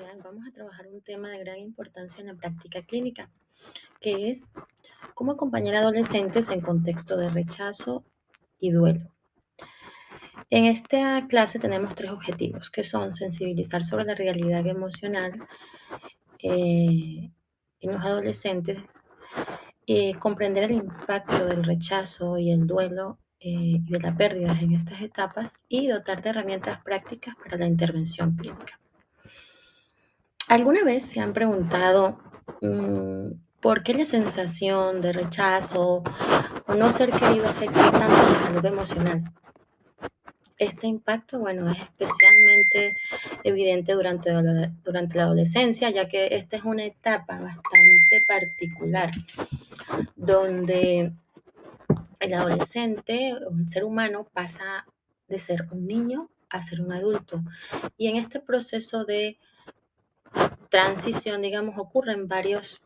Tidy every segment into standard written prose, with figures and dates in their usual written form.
oportunidad vamos a trabajar un tema de gran importancia en la práctica clínica, que es cómo acompañar a adolescentes en contexto de rechazo y duelo. En esta clase tenemos tres objetivos, que son sensibilizar sobre la realidad emocional en los adolescentes, comprender el impacto del rechazo y el duelo y de la pérdida en estas etapas y dotar de herramientas prácticas para la intervención clínica. ¿Alguna vez se han preguntado por qué la sensación de rechazo o no ser querido afecta tanto la salud emocional? Este impacto, bueno, es especialmente evidente durante la adolescencia, ya que esta es una etapa bastante particular, donde el adolescente o el ser humano pasa de ser un niño a ser un adulto. Y en este proceso de transición, digamos, ocurren varios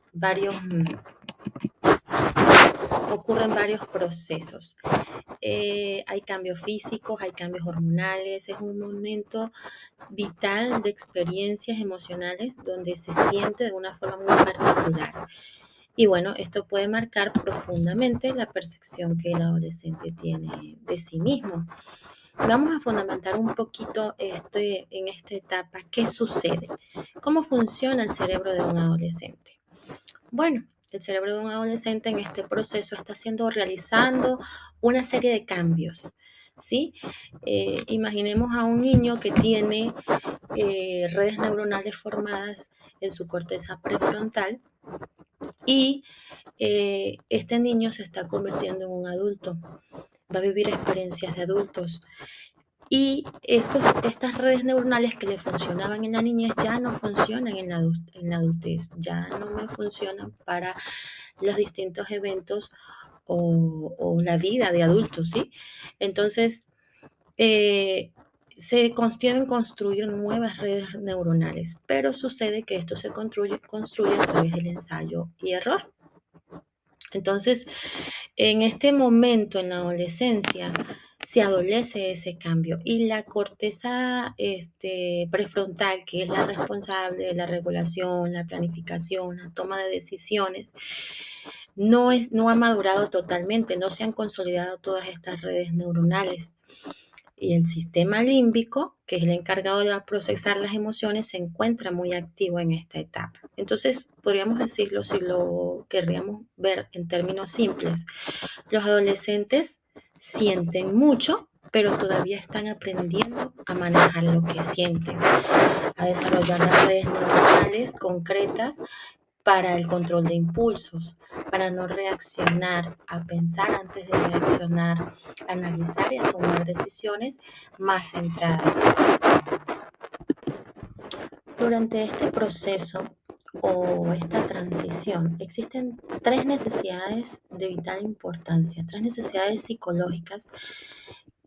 procesos. Hay cambios físicos, hay cambios hormonales, es un momento vital de experiencias emocionales donde se siente de una forma muy particular. Y bueno, esto puede marcar profundamente la percepción que el adolescente tiene de sí mismo. Vamos a fundamentar un poquito en esta etapa qué sucede, cómo funciona el cerebro de un adolescente. Bueno, el cerebro de un adolescente en este proceso está realizando una serie de cambios, ¿sí? Imaginemos a un niño que tiene redes neuronales formadas en su corteza prefrontal y este niño se está convirtiendo en un adulto, va a vivir experiencias de adultos. Y estas redes neuronales que le funcionaban en la niñez ya no funcionan en la adultez, ya no me funcionan para los distintos eventos o la vida de adultos, ¿sí? Entonces, se deben construir nuevas redes neuronales, pero sucede que esto se construye a través del ensayo y error. Entonces, en este momento, en la adolescencia, se adolece ese cambio y la corteza prefrontal, que es la responsable de la regulación, la planificación, la toma de decisiones, no ha madurado totalmente, no se han consolidado todas estas redes neuronales. Y el sistema límbico, que es el encargado de procesar las emociones, se encuentra muy activo en esta etapa. Entonces, podríamos decirlo, si lo querríamos ver en términos simples, los adolescentes sienten mucho, pero todavía están aprendiendo a manejar lo que sienten, a desarrollar las redes neuronales concretas para el control de impulsos, para no reaccionar, a pensar antes de reaccionar, a analizar y a tomar decisiones más centradas. Durante este proceso o esta transición existen tres necesidades de vital importancia, tres necesidades psicológicas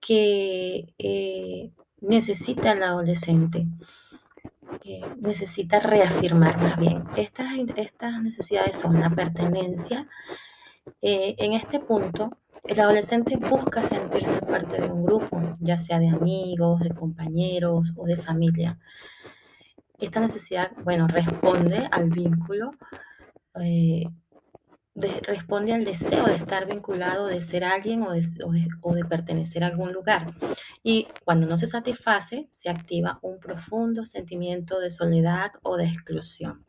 que necesita el adolescente. Necesita reafirmar más bien. Estas necesidades son la pertenencia. En este punto, el adolescente busca sentirse parte de un grupo, ya sea de amigos, de compañeros o de familia. Esta necesidad, bueno, responde al vínculo, eh, responde al deseo de estar vinculado, de ser alguien o de pertenecer a algún lugar. Y cuando no se satisface, se activa un profundo sentimiento de soledad o de exclusión.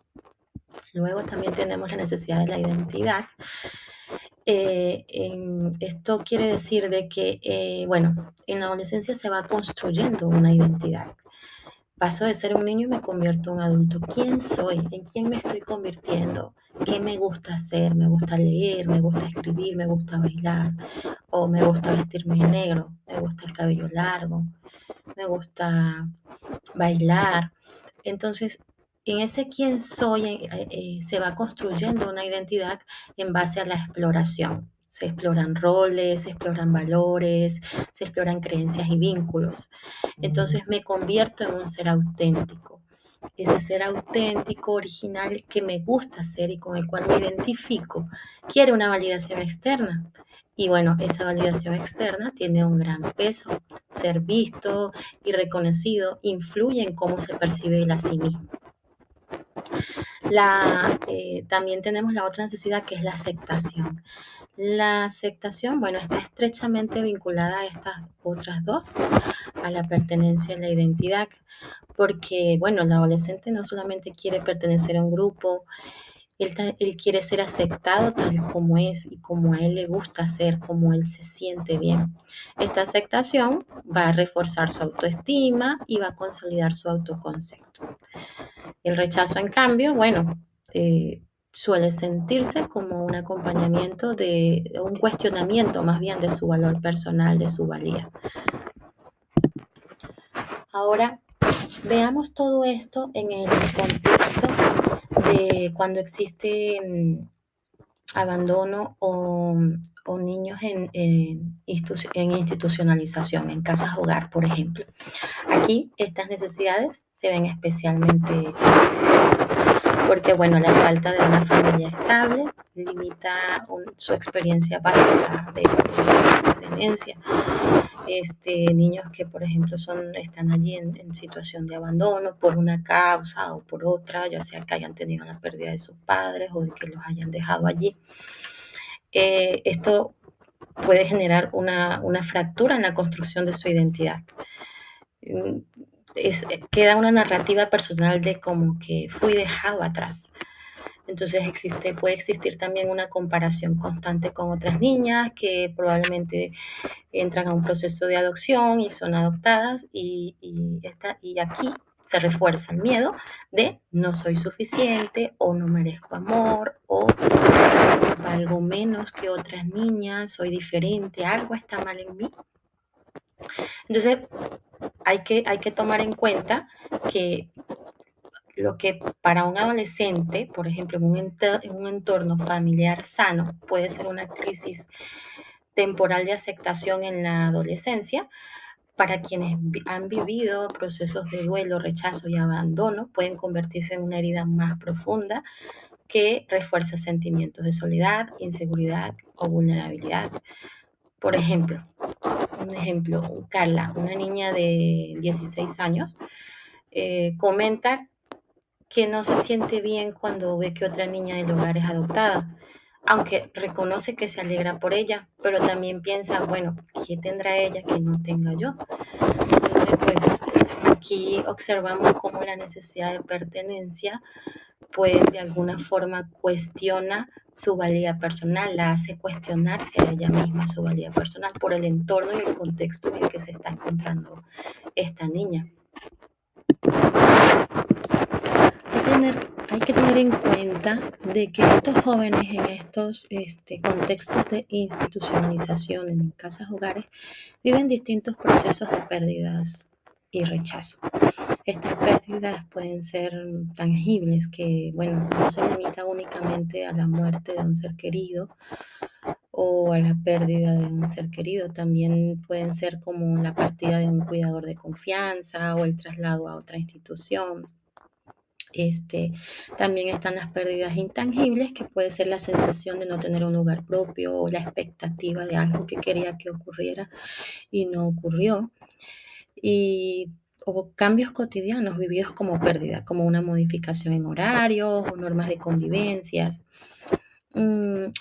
Luego también tenemos la necesidad de la identidad. Esto quiere decir de que, bueno, en la adolescencia se va construyendo una identidad. Paso de ser un niño y me convierto en un adulto. ¿Quién soy? ¿En quién me estoy convirtiendo? ¿Qué me gusta hacer? Me gusta leer, me gusta escribir, me gusta bailar, o me gusta vestirme de negro, me gusta el cabello largo, me gusta bailar. Entonces, en ese quién soy se va construyendo una identidad en base a la exploración. Se exploran roles, se exploran valores, se exploran creencias y vínculos. Entonces me convierto en un ser auténtico. Ese ser auténtico, original, que me gusta ser y con el cual me identifico, quiere una validación externa. Y bueno, esa validación externa tiene un gran peso. Ser visto y reconocido influye en cómo se percibe él a sí mismo. También tenemos la otra necesidad que es la aceptación. La aceptación, bueno, está estrechamente vinculada a estas otras dos, a la pertenencia y la identidad, porque, bueno, el adolescente no solamente quiere pertenecer a un grupo, él quiere ser aceptado tal como es y como a él le gusta ser, como él se siente bien. Esta aceptación va a reforzar su autoestima y va a consolidar su autoconcepto. El rechazo, en cambio, bueno, suele sentirse como un acompañamiento de un cuestionamiento más bien de su valor personal, de su valía. Ahora, veamos todo esto en el contexto de cuando existe abandono o niños en institucionalización, en casas hogar, por ejemplo. Aquí estas necesidades se ven especialmente porque, bueno, la falta de una familia estable limita su experiencia básica de pertenencia. Niños que, por ejemplo, están allí en situación de abandono por una causa o por otra, ya sea que hayan tenido la pérdida de sus padres o de que los hayan dejado allí. Esto puede generar una fractura en la construcción de su identidad. Queda una narrativa personal de como que fui dejado atrás. Entonces puede existir también una comparación constante con otras niñas que probablemente entran a un proceso de adopción y son adoptadas y aquí se refuerza el miedo de no soy suficiente o no merezco amor o valgo menos que otras niñas, soy diferente, algo está mal en mí. Entonces hay que tomar en cuenta que lo que para un adolescente, por ejemplo, en un entorno familiar sano, puede ser una crisis temporal de aceptación en la adolescencia, para quienes han vivido procesos de duelo, rechazo y abandono, pueden convertirse en una herida más profunda que refuerza sentimientos de soledad, inseguridad o vulnerabilidad. Por ejemplo, Carla, una niña de 16 años, comenta que no se siente bien cuando ve que otra niña del hogar es adoptada, aunque reconoce que se alegra por ella, pero también piensa, bueno, ¿qué tendrá ella que no tenga yo? Entonces, pues aquí observamos cómo la necesidad de pertenencia, pues de alguna forma cuestiona su valía personal, la hace cuestionarse a ella misma su valía personal por el entorno y el contexto en el que se está encontrando esta niña. Hay que tener en cuenta de que estos jóvenes en estos contextos de institucionalización en casas hogares viven distintos procesos de pérdidas y rechazo. Estas pérdidas pueden ser tangibles, que, bueno, no se limita únicamente a la muerte de un ser querido o a la pérdida de un ser querido. También pueden ser como la partida de un cuidador de confianza o el traslado a otra institución. También están las pérdidas intangibles, que puede ser la sensación de no tener un lugar propio o la expectativa de algo que quería que ocurriera y no ocurrió. O cambios cotidianos vividos como pérdida, como una modificación en horarios o normas de convivencias.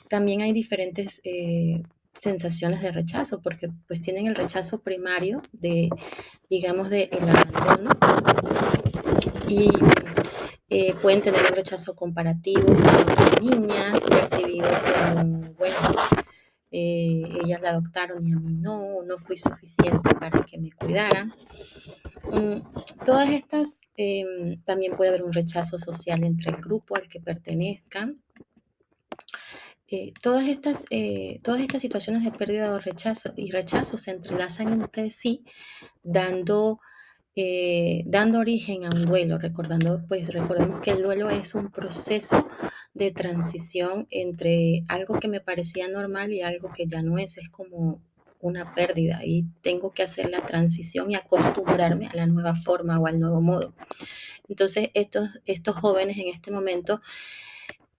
También hay diferentes sensaciones de rechazo, porque pues tienen el rechazo primario digamos, el abandono, y pueden tener un rechazo comparativo con otras niñas, percibido como, bueno, ellas la adoptaron y a mí no fui suficiente para que me cuidaran. Todas estas, también puede haber un rechazo social entre el grupo al que pertenezcan. Todas estas situaciones de pérdida o rechazo se entrelazan entre sí, dando origen a un duelo. Recordemos que el duelo es un proceso de transición entre algo que me parecía normal y algo que ya no es como una pérdida, y tengo que hacer la transición y acostumbrarme a la nueva forma o al nuevo modo. Entonces, estos jóvenes en este momento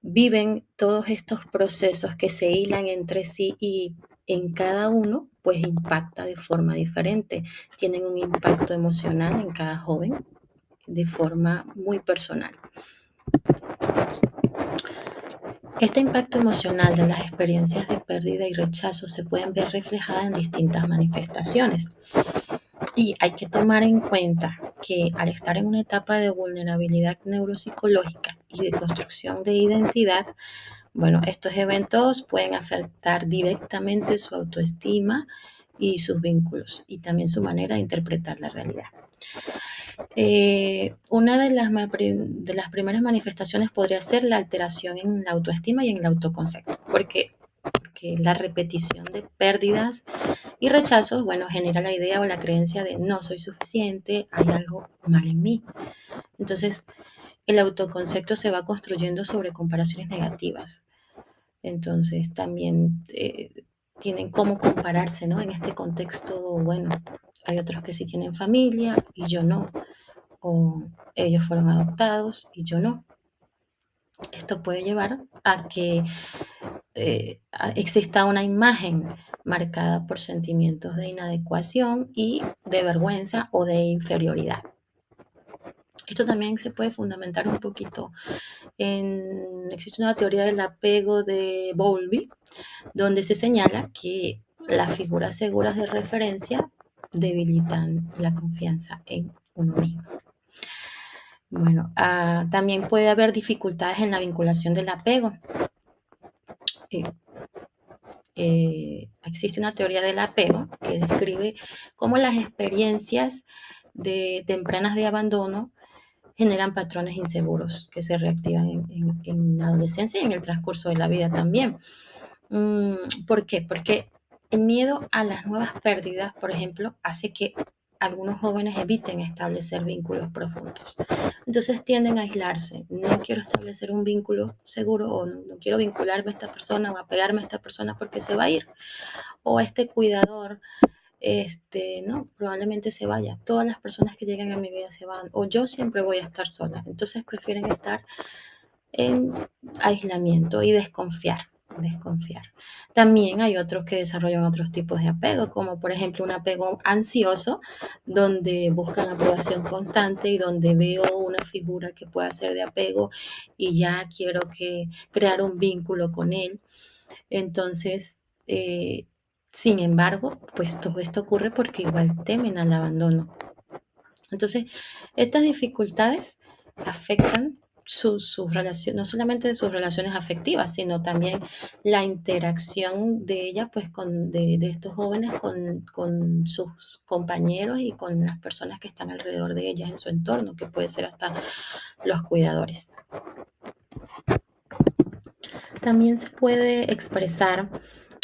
viven todos estos procesos que se hilan entre sí, y en cada uno pues impacta de forma diferente. Tienen un impacto emocional en cada joven de forma muy personal. Este impacto emocional de las experiencias de pérdida y rechazo se pueden ver reflejadas en distintas manifestaciones. Y hay que tomar en cuenta que al estar en una etapa de vulnerabilidad neuropsicológica y de construcción de identidad, bueno, estos eventos pueden afectar directamente su autoestima y sus vínculos y también su manera de interpretar la realidad. Una de las primeras manifestaciones podría ser la alteración en la autoestima y en el autoconcepto, porque la repetición de pérdidas y rechazos, bueno, genera la idea o la creencia de no soy suficiente, hay algo mal en mí. Entonces, el autoconcepto se va construyendo sobre comparaciones negativas. Entonces, también tienen cómo compararse, ¿no? En este contexto, bueno, hay otros que sí tienen familia y yo no, o ellos fueron adoptados y yo no. Esto puede llevar a que exista una imagen marcada por sentimientos de inadecuación y de vergüenza o de inferioridad. Esto también se puede fundamentar un poquito existe una teoría del apego de Bowlby, donde se señala que las figuras seguras de referencia debilitan la confianza en uno mismo. Bueno, también puede haber dificultades en la vinculación del apego. Eh, Existe una teoría del apego que describe cómo las experiencias tempranas de abandono generan patrones inseguros que se reactivan en la adolescencia y en el transcurso de la vida también. ¿Por qué? Porque el miedo a las nuevas pérdidas, por ejemplo, hace que algunos jóvenes eviten establecer vínculos profundos. Entonces tienden a aislarse. No quiero establecer un vínculo seguro o no quiero vincularme a esta persona o apegarme a esta persona porque se va a ir. O este cuidador, no, probablemente se vaya. Todas las personas que llegan a mi vida se van. O yo siempre voy a estar sola. Entonces prefieren estar en aislamiento y desconfiar. También hay otros que desarrollan otros tipos de apego, como por ejemplo un apego ansioso, donde buscan aprobación constante y donde veo una figura que pueda ser de apego y ya quiero crear un vínculo con él. Entonces, sin embargo, pues todo esto ocurre porque igual temen al abandono. Entonces, estas dificultades afectan sus relaciones, no solamente sus relaciones afectivas, sino también la interacción de ella, pues, de estos jóvenes con sus compañeros y con las personas que están alrededor de ellas en su entorno, que puede ser hasta los cuidadores. También se puede expresar,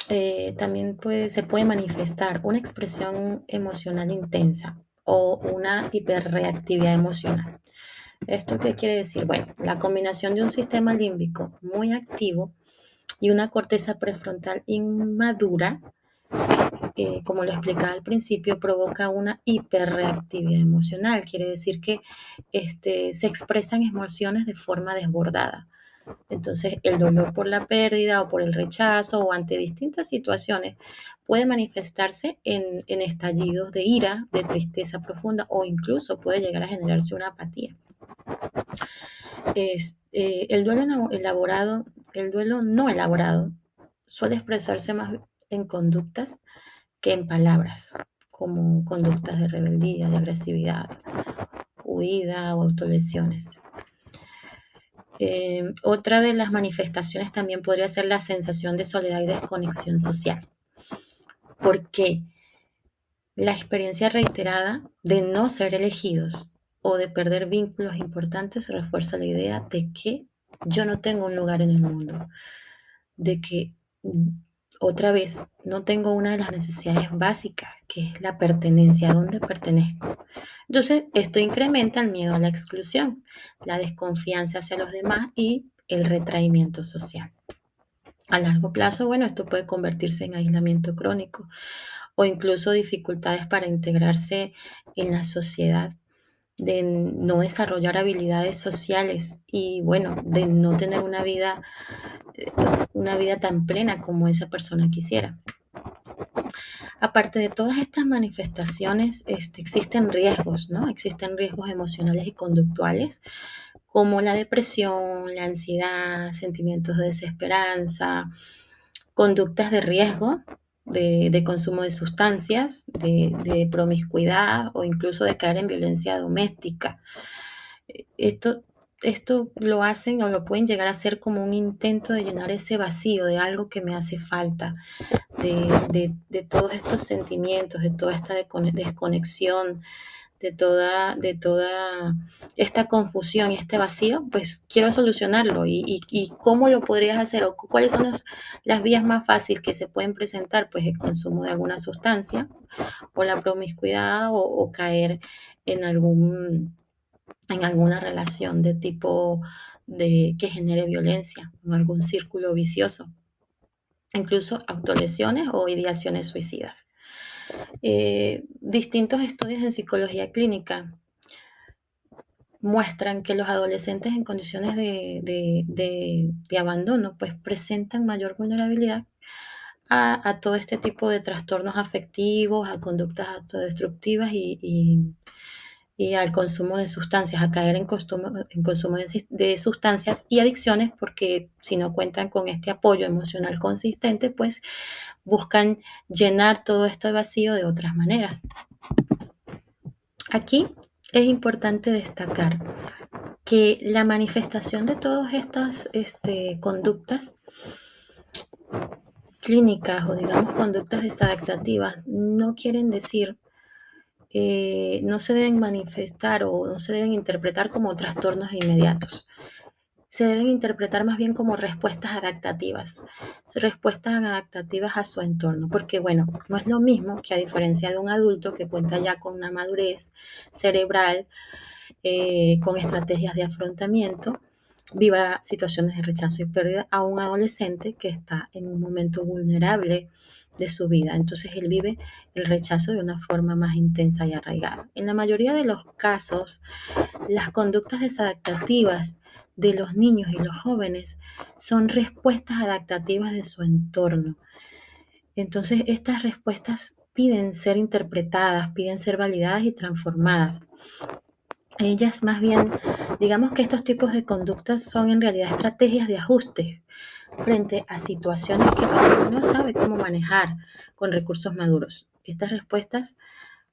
se puede manifestar una expresión emocional intensa o una hiperreactividad emocional. ¿Esto qué quiere decir? Bueno, la combinación de un sistema límbico muy activo y una corteza prefrontal inmadura, como lo explicaba al principio, provoca una hiperreactividad emocional. Quiere decir que se expresan emociones de forma desbordada. Entonces, el dolor por la pérdida o por el rechazo o ante distintas situaciones puede manifestarse en estallidos de ira, de tristeza profunda o incluso puede llegar a generarse una apatía. El duelo no elaborado suele expresarse más en conductas que en palabras, como conductas de rebeldía, de agresividad, huida o autolesiones. Otra de las manifestaciones también podría ser la sensación de soledad y desconexión social. ¿Por qué? La experiencia reiterada de no ser elegidos o de perder vínculos importantes refuerza la idea de que yo no tengo un lugar en el mundo, de que otra vez no tengo una de las necesidades básicas, que es la pertenencia, a dónde pertenezco. Entonces, esto incrementa el miedo a la exclusión, la desconfianza hacia los demás y el retraimiento social. A largo plazo, bueno, esto puede convertirse en aislamiento crónico o incluso dificultades para integrarse en la sociedad, de no desarrollar habilidades sociales y bueno, de no tener una vida tan plena como esa persona quisiera. Aparte de todas estas manifestaciones, existen riesgos, ¿no? Existen riesgos emocionales y conductuales, como la depresión, la ansiedad, sentimientos de desesperanza, conductas de riesgo de consumo de sustancias, de promiscuidad o incluso de caer en violencia doméstica. Esto, esto lo hacen o lo pueden llegar a hacer como un intento de llenar ese vacío de algo que me hace falta, de todos estos sentimientos, de toda esta desconexión, de toda esta confusión y este vacío, pues quiero solucionarlo. ¿Y cómo lo podrías hacer? ¿O cuáles son las vías más fáciles que se pueden presentar? Pues el consumo de alguna sustancia o la promiscuidad o caer en en alguna relación de tipo que genere violencia, en algún círculo vicioso, incluso autolesiones o ideaciones suicidas. Distintos estudios en psicología clínica muestran que los adolescentes en condiciones de abandono pues presentan mayor vulnerabilidad a todo este tipo de trastornos afectivos, a conductas autodestructivas y al consumo de sustancias, a caer en consumo de sustancias y adicciones, porque si no cuentan con este apoyo emocional consistente, pues buscan llenar todo este vacío de otras maneras. Aquí es importante destacar que la manifestación de todas estas conductas clínicas o digamos conductas desadaptativas no quieren decir, no se deben manifestar o no se deben interpretar como trastornos inmediatos. Se deben interpretar más bien como respuestas adaptativas a su entorno, porque bueno, no es lo mismo que a diferencia de un adulto que cuenta ya con una madurez cerebral, con estrategias de afrontamiento, viva situaciones de rechazo y pérdida, a un adolescente que está en un momento vulnerable de su vida. Entonces él vive el rechazo de una forma más intensa y arraigada. En la mayoría de los casos, las conductas desadaptativas de los niños y los jóvenes son respuestas adaptativas de su entorno. Entonces estas respuestas piden ser interpretadas, piden ser validadas y transformadas. Ellas más bien, digamos que estos tipos de conductas son en realidad estrategias de ajuste frente a situaciones que el joven no sabe cómo manejar con recursos maduros. Estas respuestas,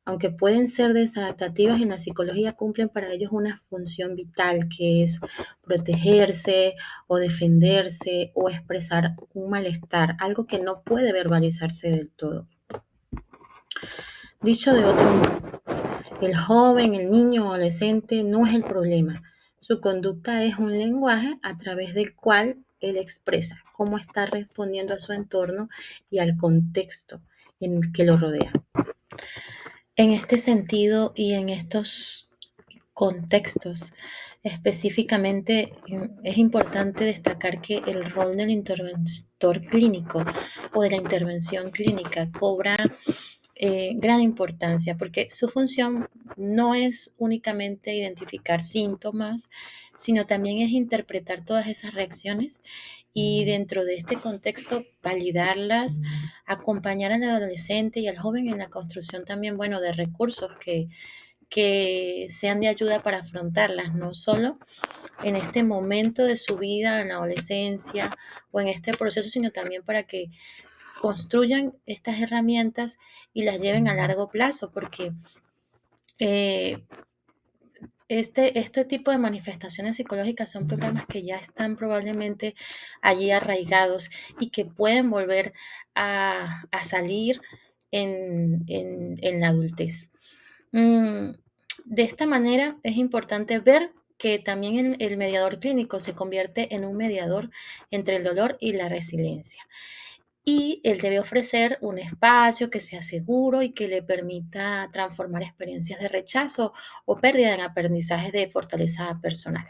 aunque pueden ser desadaptativas en la psicología, cumplen para ellos una función vital que es protegerse o defenderse o expresar un malestar, algo que no puede verbalizarse del todo. Dicho de otro modo, el joven, el niño o adolescente no es el problema. Su conducta es un lenguaje a través del cual él expresa cómo está respondiendo a su entorno y al contexto en el que lo rodea. En este sentido y en estos contextos, específicamente es importante destacar que el rol del interventor clínico o de la intervención clínica cobra gran importancia porque su función no es únicamente identificar síntomas, sino también es interpretar todas esas reacciones y dentro de este contexto validarlas, acompañar al adolescente y al joven en la construcción también, bueno, de recursos que sean de ayuda para afrontarlas, no solo en este momento de su vida, en la adolescencia o en este proceso, sino también para que construyan estas herramientas y las lleven a largo plazo, porque eh, este tipo de manifestaciones psicológicas son problemas que ya están probablemente allí arraigados y que pueden volver a salir en la adultez. Mm, de esta manera es importante ver que también el mediador clínico se convierte en un mediador entre el dolor y la resiliencia. Y él debe ofrecer un espacio que sea seguro y que le permita transformar experiencias de rechazo o pérdida en aprendizajes de fortaleza personal.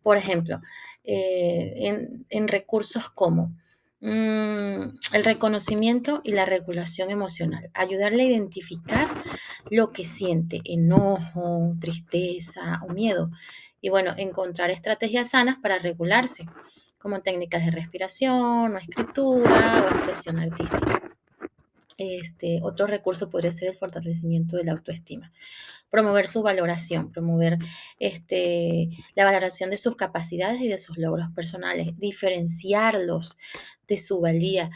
Por ejemplo, en recursos como el reconocimiento y la regulación emocional, ayudarle a identificar lo que siente, enojo, tristeza o miedo. Y bueno, encontrar estrategias sanas para regularse como técnicas de respiración o escritura o expresión artística. Otro recurso podría ser el fortalecimiento de la autoestima. Promover su valoración, promover la valoración de sus capacidades y de sus logros personales, diferenciarlos de su valía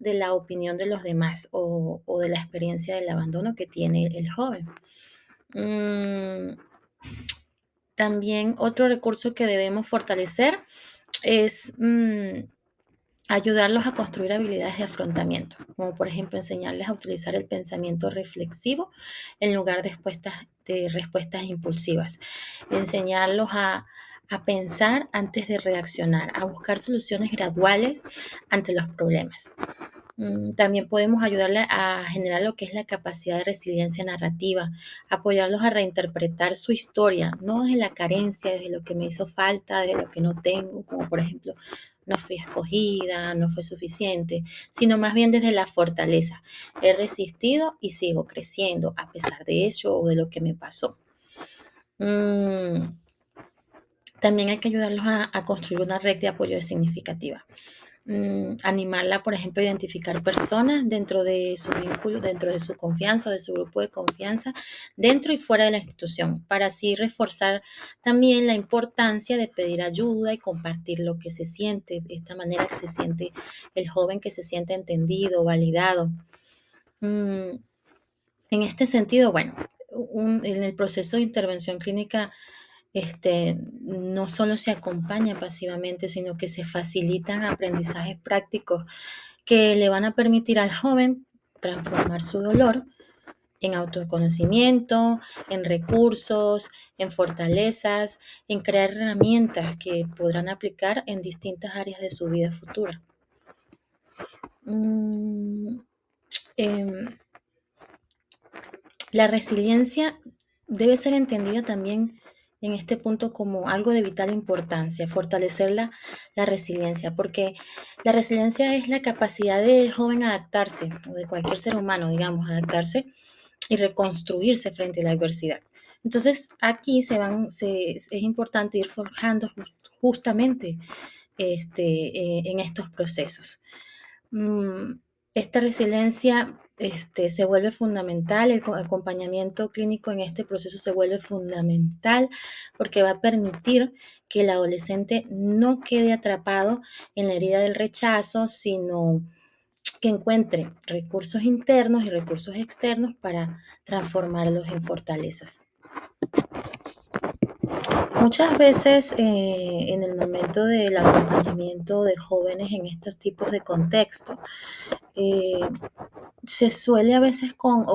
de la opinión de los demás o de la experiencia del abandono que tiene el joven. Mm, También otro recurso que debemos fortalecer es ayudarlos a construir habilidades de afrontamiento, como por ejemplo enseñarles a utilizar el pensamiento reflexivo en lugar de respuestas impulsivas, enseñarlos a pensar antes de reaccionar, a buscar soluciones graduales ante los problemas. También podemos ayudarle a generar lo que es la capacidad de resiliencia narrativa, apoyarlos a reinterpretar su historia, no desde la carencia, desde lo que me hizo falta, desde lo que no tengo, como por ejemplo, no fui escogida, no fue suficiente, sino más bien desde la fortaleza. He resistido y sigo creciendo a pesar de eso o de lo que me pasó. Mm, También hay que ayudarlos a construir una red de apoyo significativa. Animarla, por ejemplo, a identificar personas dentro de su vínculo, dentro de su confianza o de su grupo de confianza, dentro y fuera de la institución, para así reforzar también la importancia de pedir ayuda y compartir lo que se siente. De esta manera que se siente el joven, que se siente entendido, validado. Mm, en este sentido, bueno, en el proceso de intervención clínica no solo se acompaña pasivamente, sino que se facilitan aprendizajes prácticos que le van a permitir al joven transformar su dolor en autoconocimiento, en recursos, en fortalezas, en crear herramientas que podrán aplicar en distintas áreas de su vida futura. Mm, em, La resiliencia debe ser entendida también en este punto como algo de vital importancia, fortalecer la resiliencia, porque la resiliencia es la capacidad del joven adaptarse, o de cualquier ser humano, digamos, adaptarse y reconstruirse frente a la adversidad. Entonces, aquí es importante ir forjando justamente en estos procesos. Mm, Esta resiliencia se vuelve fundamental, el acompañamiento clínico en este proceso se vuelve fundamental porque va a permitir que el adolescente no quede atrapado en la herida del rechazo, sino que encuentre recursos internos y recursos externos para transformarlos en fortalezas. Muchas veces en el momento del acompañamiento de jóvenes en estos tipos de contextos, eh, se suele a veces con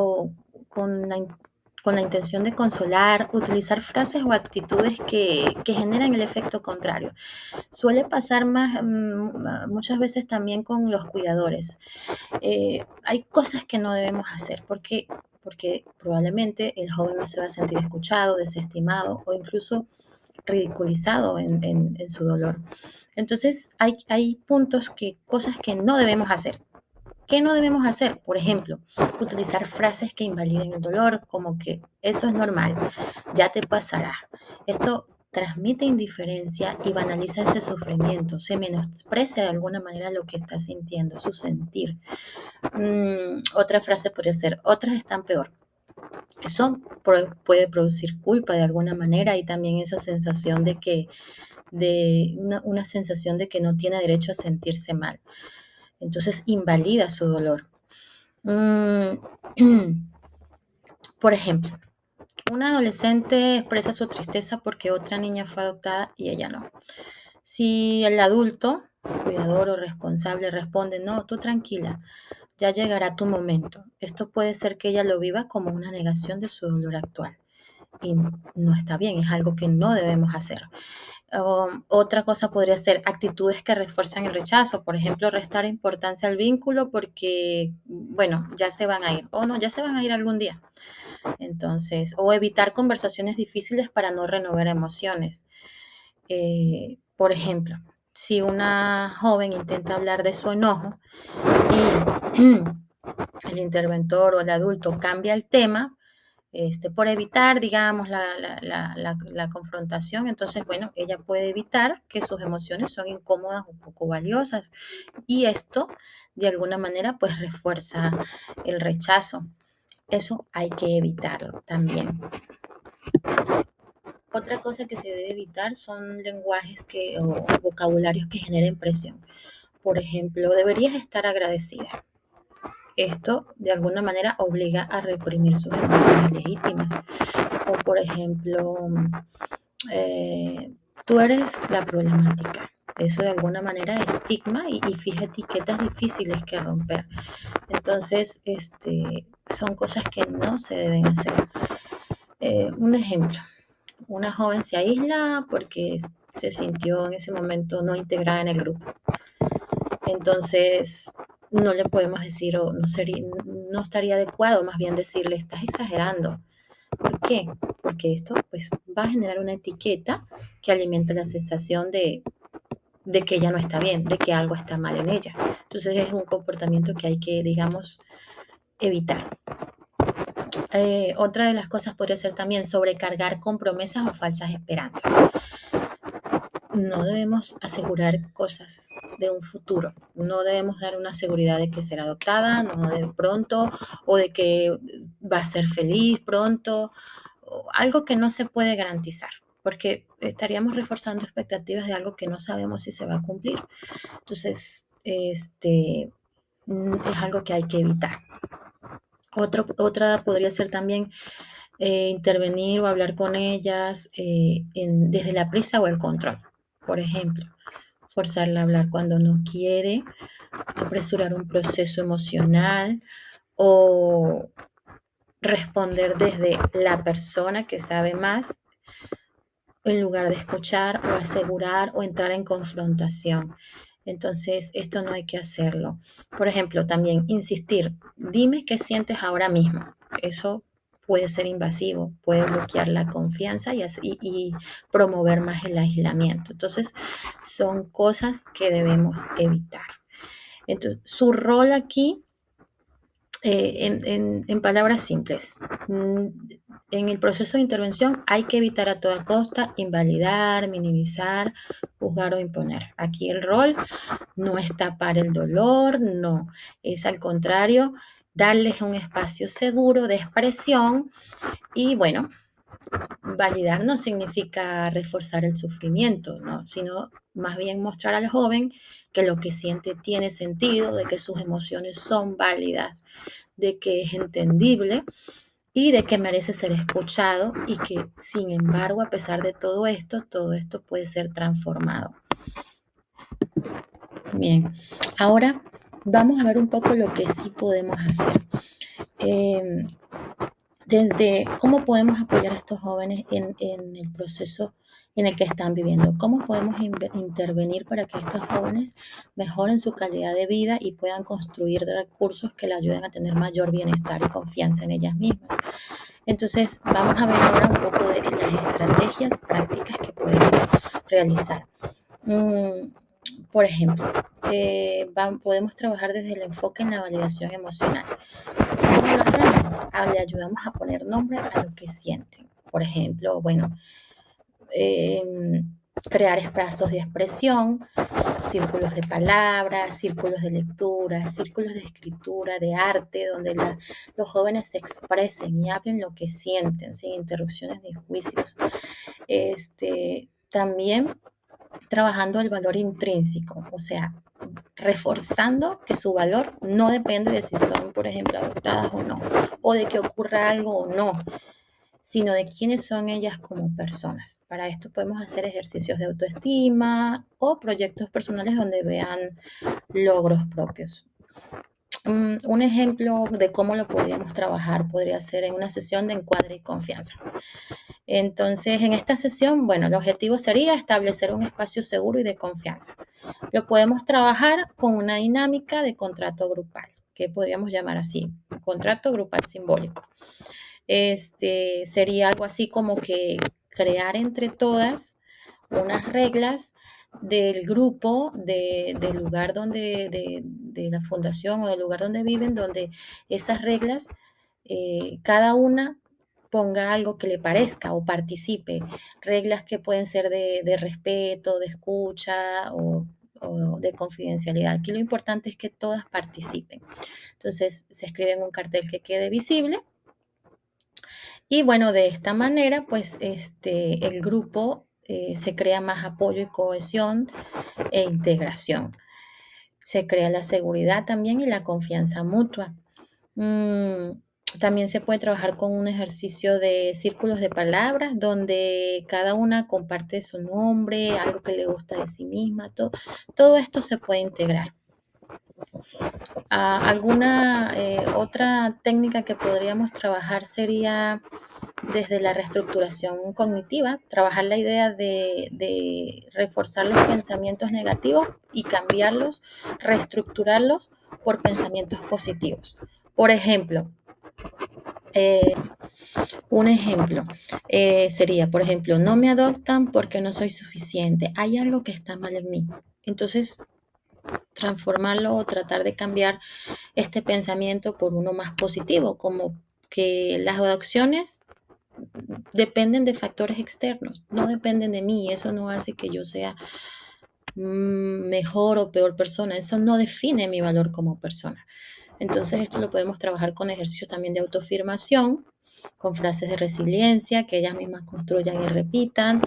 la intención de consolar, utilizar frases o actitudes que generan el efecto contrario. Suele pasar muchas veces también con los cuidadores. Hay cosas que no debemos hacer porque probablemente el joven no se va a sentir escuchado, desestimado o incluso ridiculizado en su dolor. Entonces, hay cosas que no debemos hacer. ¿Qué no debemos hacer? Por ejemplo, utilizar frases que invaliden el dolor, como que eso es normal, ya te pasará. Esto transmite indiferencia y banaliza ese sufrimiento, se menosprecia de alguna manera lo que está sintiendo, su sentir. Otra frase podría ser, otras están peor. Eso puede producir culpa de alguna manera y también esa sensación una sensación de que no tiene derecho a sentirse mal. Entonces invalida su dolor. Mm, Por ejemplo, una adolescente expresa su tristeza porque otra niña fue adoptada y ella no. Si el adulto, cuidador o responsable responde, no, tú tranquila, ya llegará tu momento. Esto puede ser que ella lo viva como una negación de su dolor actual. Y no está bien, es algo que no debemos hacer. Otra cosa podría ser actitudes que refuerzan el rechazo, por ejemplo, restar importancia al vínculo porque, bueno, ya se van a ir, o no, ya se van a ir algún día. Entonces, o evitar conversaciones difíciles para no renovar emociones. Por ejemplo, si una joven intenta hablar de su enojo y el interventor o el adulto cambia el tema, por evitar, digamos, la confrontación. Entonces, bueno, ella puede evitar que sus emociones son incómodas o poco valiosas. Y esto, de alguna manera, pues refuerza el rechazo. Eso hay que evitarlo también. Otra cosa que se debe evitar son lenguajes o vocabularios que generen presión. Por ejemplo, deberías estar agradecida. Esto de alguna manera obliga a reprimir sus emociones legítimas. O por ejemplo, eh, tú eres la problemática. Eso de alguna manera estigma y fija etiquetas difíciles que romper. Entonces, son cosas que no se deben hacer. Un ejemplo, una joven se aísla porque se sintió en ese momento no integrada en el grupo. Entonces, no le podemos decir, o no estaría adecuado más bien decirle, estás exagerando. ¿Por qué? Porque esto pues va a generar una etiqueta que alimenta la sensación de que ella no está bien, de que algo está mal en ella. Entonces es un comportamiento que hay que, digamos, evitar. Otra de las cosas podría ser también sobrecargar con promesas o falsas esperanzas. No debemos asegurar cosas de un futuro, no debemos dar una seguridad de que será adoptada, no de pronto, o de que va a ser feliz pronto, o algo que no se puede garantizar, porque estaríamos reforzando expectativas de algo que no sabemos si se va a cumplir. Entonces, es algo que hay que evitar. Otra podría ser también intervenir o hablar con ellas desde la prisa o el control. Por ejemplo, forzarla a hablar cuando no quiere, apresurar un proceso emocional o responder desde la persona que sabe más en lugar de escuchar o asegurar o entrar en confrontación. Entonces, esto no hay que hacerlo. Por ejemplo, también insistir, dime qué sientes ahora mismo. Eso puede ser invasivo, puede bloquear la confianza y promover más el aislamiento. Entonces, son cosas que debemos evitar. Entonces, su rol aquí en palabras simples, en el proceso de intervención hay que evitar a toda costa invalidar, minimizar, juzgar o imponer. Aquí el rol no es tapar el dolor, no, es al contrario, darles un espacio seguro de expresión y bueno, validar no significa reforzar el sufrimiento, ¿no? Sino más bien mostrar al joven que lo que siente tiene sentido, de que sus emociones son válidas, de que es entendible y de que merece ser escuchado y que, sin embargo, a pesar de todo esto puede ser transformado. Bien, ahora vamos a ver un poco lo que sí podemos hacer. Desde cómo podemos apoyar a estos jóvenes en el proceso en el que están viviendo, cómo podemos intervenir para que estos jóvenes mejoren su calidad de vida y puedan construir recursos que les ayuden a tener mayor bienestar y confianza en ellas mismas. Entonces, vamos a ver ahora un poco de las estrategias prácticas que pueden realizar. Por ejemplo, podemos trabajar desde el enfoque en la validación emocional. ¿Cómo lo hacemos? Le ayudamos a poner nombre a lo que sienten. Por ejemplo, bueno, crear espacios de expresión, círculos de palabras, círculos de lectura, círculos de escritura, de arte, donde los jóvenes se expresen y hablen lo que sienten, sin interrupciones ni juicios. También trabajando el valor intrínseco, o sea, reforzando que su valor no depende de si son, por ejemplo, adoptadas o no, o de que ocurra algo o no, sino de quiénes son ellas como personas. Para esto podemos hacer ejercicios de autoestima o proyectos personales donde vean logros propios. Un ejemplo de cómo lo podríamos trabajar podría ser en una sesión de encuadre y confianza. Entonces, en esta sesión, bueno, el objetivo sería establecer un espacio seguro y de confianza. Lo podemos trabajar con una dinámica de contrato grupal, que podríamos llamar así, contrato grupal simbólico. Sería algo así como que crear entre todas unas reglas del grupo, del lugar donde, de la fundación o del lugar donde viven, donde esas reglas, cada una ponga algo que le parezca o participe. Reglas que pueden ser de respeto, de escucha o de confidencialidad. Aquí lo importante es que todas participen. Entonces se escribe en un cartel que quede visible y bueno, de esta manera pues el grupo se crea más apoyo y cohesión e integración. Se crea la seguridad también y la confianza mutua. Mm, También se puede trabajar con un ejercicio de círculos de palabras donde cada una comparte su nombre, algo que le gusta de sí misma, todo esto se puede integrar. Alguna otra técnica que podríamos trabajar sería desde la reestructuración cognitiva, trabajar la idea de reforzar los pensamientos negativos y cambiarlos, reestructurarlos por pensamientos positivos. Por ejemplo, eh, un ejemplo sería, por ejemplo, no me adoptan porque no soy suficiente. Hay algo que está mal en mí. Entonces, transformarlo o tratar de cambiar este pensamiento por uno más positivo, como que las adopciones dependen de factores externos, no dependen de mí. Eso no hace que yo sea mejor o peor persona. Eso no define mi valor como persona. Entonces, esto lo podemos trabajar con ejercicios también de autoafirmación, con frases de resiliencia que ellas mismas construyan y repitan.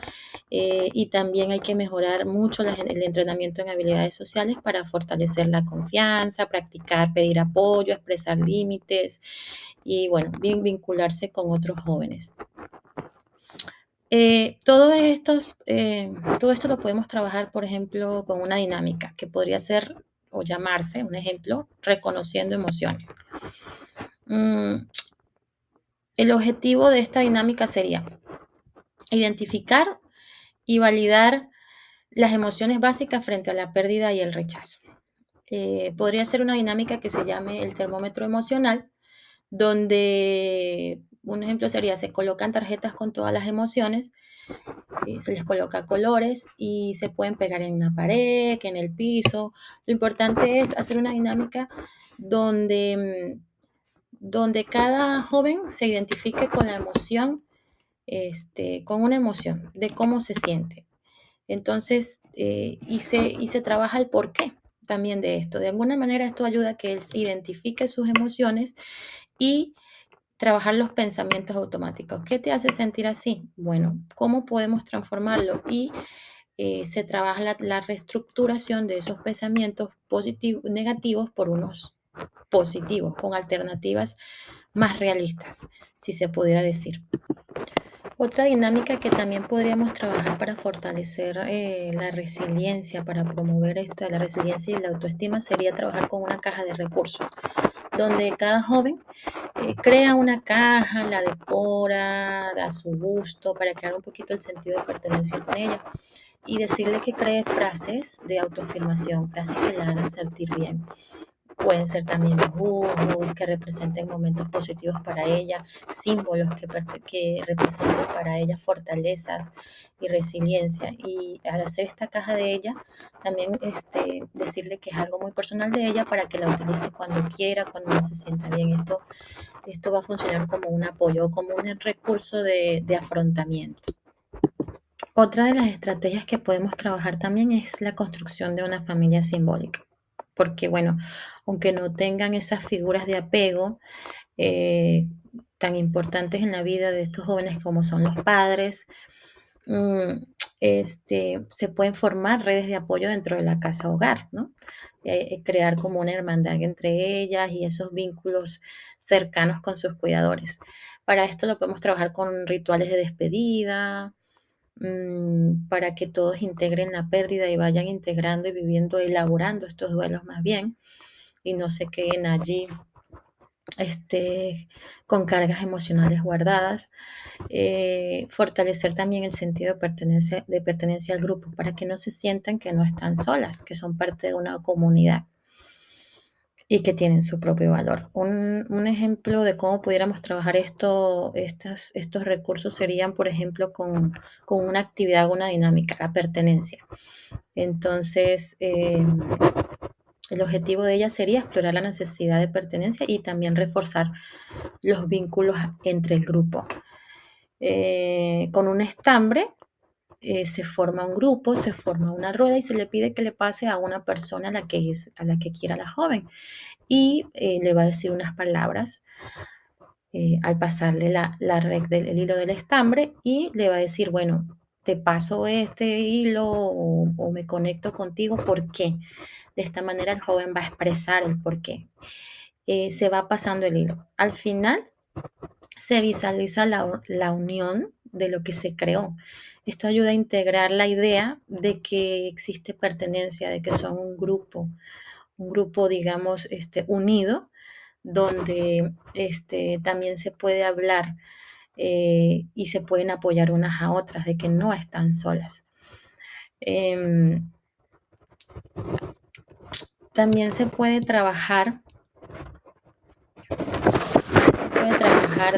Y también hay que mejorar mucho el entrenamiento en habilidades sociales para fortalecer la confianza, practicar, pedir apoyo, expresar límites y, bueno, vincularse con otros jóvenes. Todo esto lo podemos trabajar, por ejemplo, con una dinámica que podría ser o llamarse, un ejemplo, reconociendo emociones. Mm, el objetivo de esta dinámica sería identificar y validar las emociones básicas frente a la pérdida y el rechazo. Podría ser una dinámica que se llame el termómetro emocional, donde un ejemplo sería, se colocan tarjetas con todas las emociones, se les coloca colores y se pueden pegar en una pared, que en el piso. Lo importante es hacer una dinámica donde cada joven se identifique con la emoción, con una emoción, de cómo se siente. Entonces, y se trabaja el porqué también de esto. De alguna manera esto ayuda a que él identifique sus emociones y trabajar los pensamientos automáticos. ¿Qué te hace sentir así? Bueno, ¿cómo podemos transformarlo? Y se trabaja la reestructuración de esos pensamientos positivos, negativos por unos positivos, con alternativas más realistas, si se pudiera decir. Otra dinámica que también podríamos trabajar para fortalecer la resiliencia, para promover la resiliencia y la autoestima, sería trabajar con una caja de recursos, donde cada joven crea una caja, la decora, da su gusto, para crear un poquito el sentido de pertenencia con ella y decirle que cree frases de autoafirmación, frases que la hagan sentir bien. Pueden ser también dibujos que representen momentos positivos para ella, símbolos que representen para ella fortalezas y resiliencia. Y al hacer esta caja de ella, también decirle que es algo muy personal de ella para que la utilice cuando quiera, cuando no se sienta bien. Esto va a funcionar como un apoyo, como un recurso de afrontamiento. Otra de las estrategias que podemos trabajar también es la construcción de una familia simbólica, porque bueno, aunque no tengan esas figuras de apego eh, tan importantes en la vida de estos jóvenes como son los padres, mm, se pueden formar redes de apoyo dentro de la casa hogar, ¿no? Crear como una hermandad entre ellas y esos vínculos cercanos con sus cuidadores. Para esto lo podemos trabajar con rituales de despedida, para que todos integren la pérdida y vayan integrando y viviendo, elaborando estos duelos más bien, y no se queden allí con cargas emocionales guardadas. Fortalecer también el sentido de pertenencia al grupo para que no se sientan que no están solas, que son parte de una comunidad y que tienen su propio valor. Un ejemplo de cómo pudiéramos trabajar estos recursos serían, por ejemplo, con una actividad, una dinámica, la pertenencia. Entonces, El objetivo de ella sería explorar la necesidad de pertenencia y también reforzar los vínculos entre el grupo. Con un estambre se forma un grupo, se forma una rueda y se le pide que le pase a una persona a la que quiera la joven y le va a decir unas palabras al pasarle el hilo del estambre y le va a decir, bueno, te paso este hilo o me conecto contigo, ¿por qué? De esta manera el joven va a expresar el por qué. Se va pasando el hilo. Al final se visualiza la unión de lo que se creó. Esto ayuda a integrar la idea de que existe pertenencia, de que son un grupo, digamos, unido, donde también se puede hablar y se pueden apoyar unas a otras, de que no están solas. Em, También se puede trabajar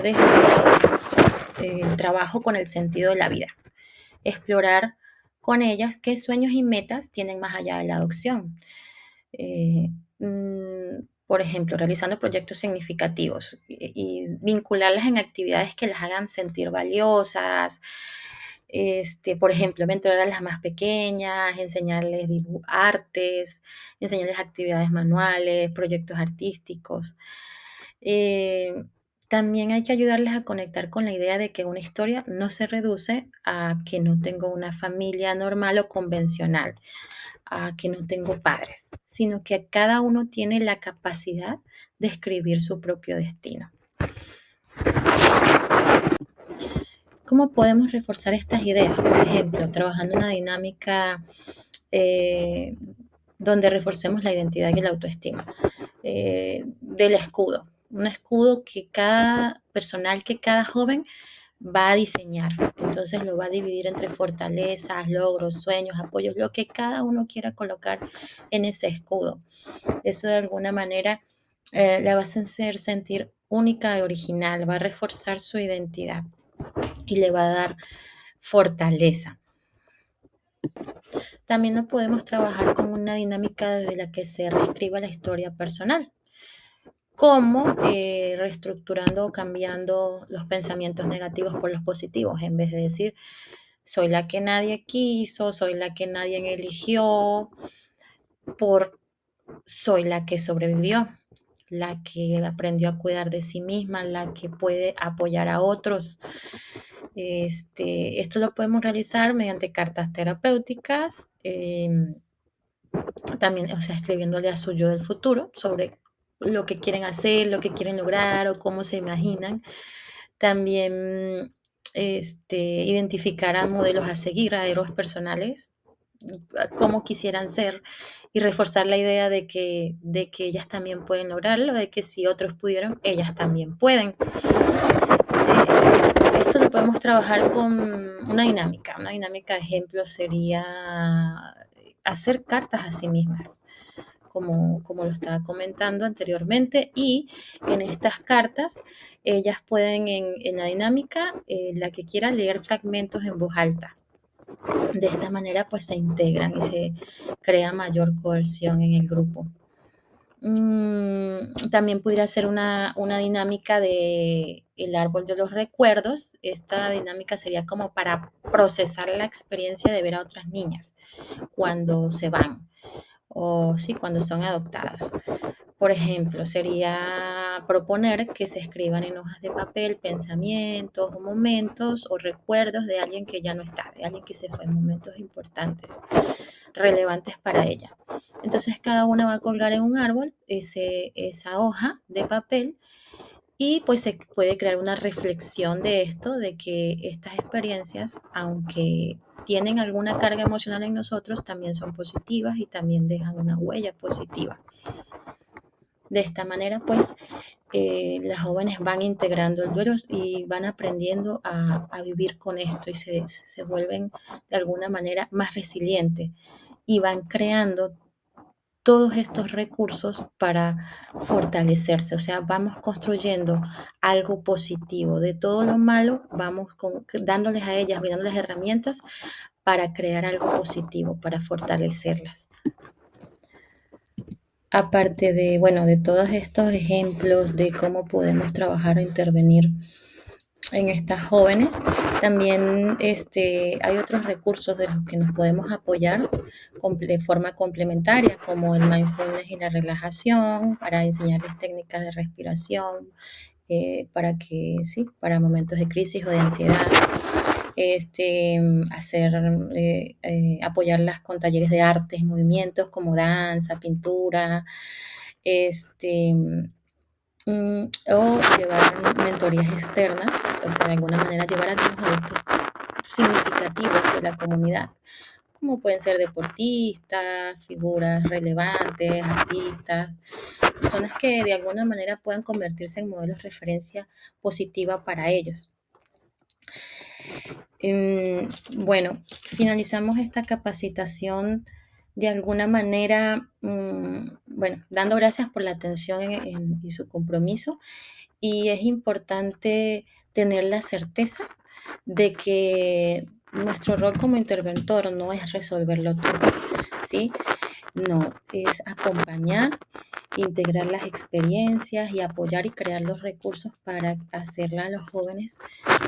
desde el trabajo con el sentido de la vida, explorar con ellas qué sueños y metas tienen más allá de la adopción. Eh, por ejemplo, realizando proyectos significativos y vincularlas en actividades que las hagan sentir valiosas. Por ejemplo, mentorar a las más pequeñas, enseñarles artes, enseñarles actividades manuales, proyectos artísticos. Eh, También hay que ayudarles a conectar con la idea de que una historia no se reduce a que no tengo una familia normal o convencional, a que no tengo padres, sino que cada uno tiene la capacidad de escribir su propio destino. ¿Cómo podemos reforzar estas ideas? Por ejemplo, trabajando una dinámica eh, donde reforcemos la identidad y la autoestima. Del escudo, un escudo que cada joven va a diseñar. Entonces lo va a dividir entre fortalezas, logros, sueños, apoyos, lo que cada uno quiera colocar en ese escudo. Eso de alguna manera la va a hacer sentir única y original, va a reforzar su identidad y le va a dar fortaleza. También no podemos trabajar con una dinámica desde la que se reescriba la historia personal, como reestructurando o cambiando los pensamientos negativos por los positivos, en vez de decir, soy la que nadie quiso, soy la que nadie eligió, por soy la que sobrevivió, la que aprendió a cuidar de sí misma, la que puede apoyar a otros. Esto lo podemos realizar mediante cartas terapéuticas, también, o sea, escribiéndole a su yo del futuro sobre lo que quieren hacer, lo que quieren lograr o cómo se imaginan. También identificar a modelos a seguir, a héroes personales, a cómo quisieran ser y reforzar la idea de que ellas también pueden lograrlo, de que si otros pudieron, ellas también pueden. Esto lo podemos trabajar con una dinámica. Una dinámica de ejemplo sería hacer cartas a sí mismas, como lo estaba comentando anteriormente, y en estas cartas ellas pueden en la dinámica, la que quiera leer fragmentos en voz alta. De esta manera pues se integran y se crea mayor cohesión en el grupo. También pudiera ser una dinámica de el árbol de los recuerdos. Esta dinámica sería como para procesar la experiencia de ver a otras niñas cuando se van o sí, cuando son adoptadas. Por ejemplo, sería proponer que se escriban en hojas de papel pensamientos o momentos o recuerdos de alguien que ya no está, de alguien que se fue en momentos importantes, relevantes para ella. Entonces cada una va a colgar en un árbol esa hoja de papel y pues se puede crear una reflexión de esto, de que estas experiencias, aunque tienen alguna carga emocional en nosotros, también son positivas y también dejan una huella positiva. De esta manera, pues, las jóvenes van integrando el duelo y van aprendiendo a vivir con esto y se vuelven de alguna manera más resilientes y van creando todos estos recursos para fortalecerse. O sea, vamos construyendo algo positivo. De todo lo malo, vamos dándoles a ellas, brindándoles herramientas para crear algo positivo, para fortalecerlas. Aparte de, bueno, de todos estos ejemplos de cómo podemos trabajar o intervenir en estas jóvenes, también hay otros recursos de los que nos podemos apoyar de forma complementaria, como el mindfulness y la relajación, para enseñarles técnicas de respiración, para que, sí, para momentos de crisis o de ansiedad, hacer, apoyarlas con talleres de artes, movimientos como danza, pintura, este, o llevar mentorías externas, o sea, de alguna manera llevar a algunos adultos significativos de la comunidad, como pueden ser deportistas, figuras relevantes, artistas, personas que de alguna manera puedan convertirse en modelos de referencia positiva para ellos. Em, bueno, finalizamos esta capacitación de alguna manera, bueno, dando gracias por la atención y su compromiso. Y es importante tener la certeza de que nuestro rol como interventor no es resolverlo todo, ¿sí? No, es acompañar, integrar las experiencias y apoyar y crear los recursos para hacerla a los jóvenes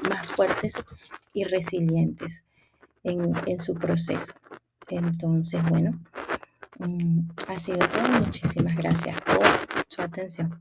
más fuertes y resilientes en su proceso. Entonces, bueno, ha sido todo. Muchísimas gracias por su atención.